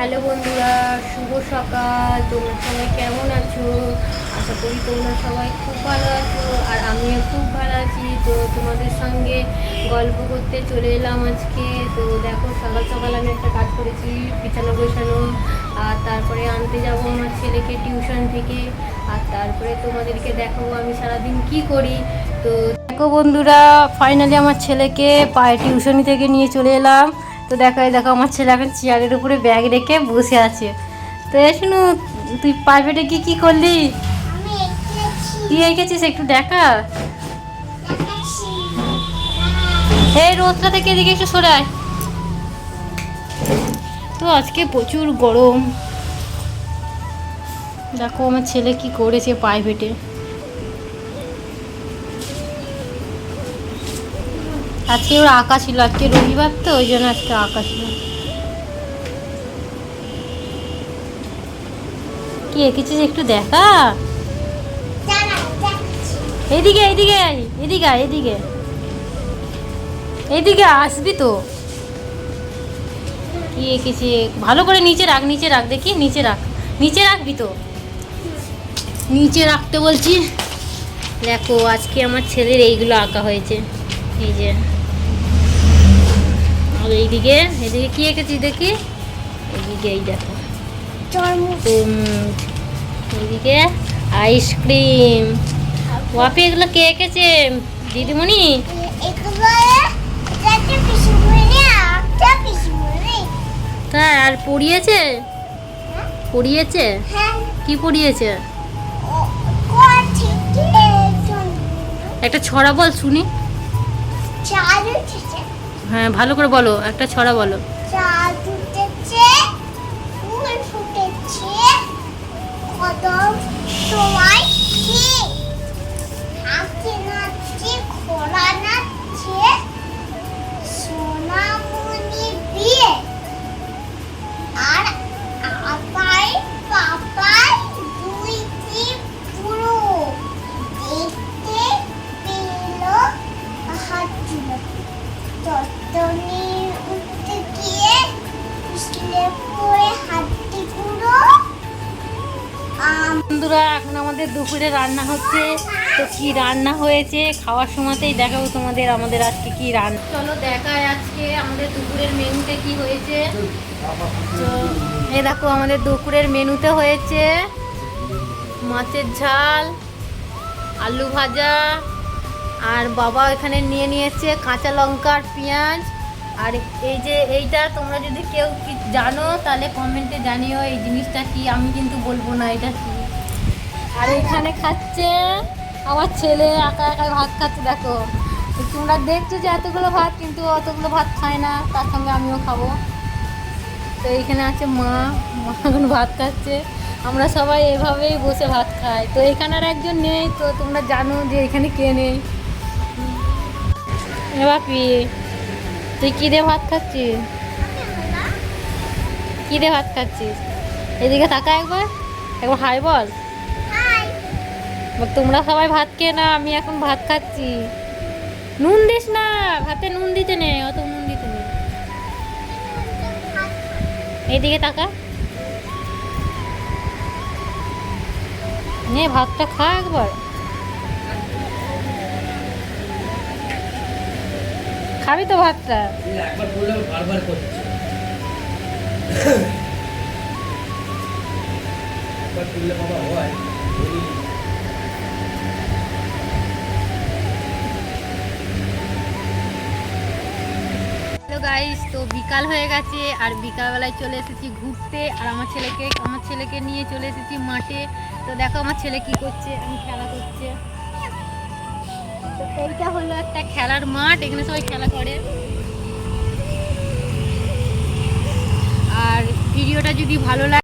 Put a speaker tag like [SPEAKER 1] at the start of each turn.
[SPEAKER 1] Hello বন্ধুরা, শুভ সকাল। তোমরা সবাই কেমন আছো? আশা করি তোমরা সবাই খুব ভালো আছো, আর আমিও খুব ভালো আছি। তো তোমাদের সঙ্গে গল্প করতে চলে এলাম আজকে। তো দেখো, সকাল সকাল আমি একটা কাজ করেছি, বিছানা গোছানো, আর তারপরে আনতে যাব আমার ছেলেকে টিউশন থেকে, আর তারপরে তোমাদেরকে দেখাবো আমি সারাদিন কি করি। তো দেখো বন্ধুরা, ফাইনালি আমার ছেলেকে পায়ে টিউশনি থেকে নিয়ে চলে এলাম। তো দেখো আমার ছেলে এখন চেয়ারের উপরে ব্যাগ রেখে বসে আছে। তো শুনু, তুই প্রাইভেটে গিয়ে কী করলি? কি এঁকেছিস একটু দেখা। এই রোদটা থেকে এদিকে একটু সরায়। তো আজকে প্রচুর গরম। দেখো আমার ছেলে কি করেছে প্রাইভেটে। আজকে ওর আঁকা ছিল, আজকে রবিবার তো ওই জন্য আজকে আঁকা ছিল। কি এঁকেছিস একটু দেখা। এদিকে এদিকে এদিকে এদিকে এদিকে আসবি তো। কি এঁকেছে ভালো করে নিচে রাখ, নিচে রাখ দেখি, নিচে রাখ, নিচে রাখবি তো, নিচে রাখতে বলছি। দেখো আজকে আমার ছেলের এইগুলো আঁকা হয়েছে, এই যে। আর এইদিকে এদিকে কি এঁকেছি দেখি, এইদিকে এই দেখো তরমুজ, এইদিকে আইসক্রিম। ওয়াপি এগুলো কে এঁকেছে? দিদিমণি। তাই আর পড়িয়েছে? পড়িয়েছে? কি পড়িয়েছে? একটা ছড়া বল শুনি। হ্যাঁ ভালো করে বলো, একটা ছড়া বলো। বন্ধুরা, এখন আমাদের দুপুরে রান্না হচ্ছে। তো কি রান্না হয়েছে খাওয়ার সময়তেই দেখাবো তোমাদের আমাদের আজকে কি রান্না। চলো দেখায় আজকে আমাদের দুপুরের মেনুতে কি হয়েছে। তো এই দেখো আমাদের দুপুরের মেনুতে হয়েছে মাছের ঝাল, আলু ভাজা, আর বাবা এখানে নিয়ে নিয়েছে কাঁচা লঙ্কা আর পেঁয়াজ। আর এই যে এইটা তোমরা যদি কেউ কি জানো তাহলে কমেন্টে জানিও এই জিনিসটা কি, আমি কিন্তু বলবো না এটা কি। আর এখানে খাচ্ছে আমার ছেলে, একা একাই ভাত খাচ্ছে। দেখো তোমরা দেখছো যে এতগুলো ভাত, কিন্তু অতগুলো ভাত খায় না, তার সঙ্গে আমিও খাবো। তো এইখানে আছে মা, মা এখন ভাত খাচ্ছে। আমরা সবাই এভাবেই বসে ভাত খাই। তো এখানে আর একজন নেই, তো তোমরা জানো যে এখানে কে নেই। এ বাপি, তুই কী দিয়ে ভাত খাচ্ছিস? কী দিয়ে ভাত খাচ্ছিস? এদিকে তাকা একবার, একবার হাই বল। তোমরা সবাই ভাত খেয়ে না, আমি এখন ভাত খাচ্ছি। নুন দিস না ভাতে, নুন দিতে নেই, অত নুন দিতে নেই। এইদিকে তাকা, নে ভাতটা খা একবার। খাবি তো ভাতটা? গাইস, তো বিকাল হয়ে গেছে, আর বিকালবেলায় চলে এসেছি ঘুরতে, আর আমার ছেলেকে নিয়ে চলে এসেছি মাঠে। তো দেখো আমার ছেলে কি করছে, আমি খেলা করছে। তো এইটা হলো একটা খেলার মাঠ, এখানে সবাই খেলা করে। আর ভিডিওটা যদি ভালো লাগে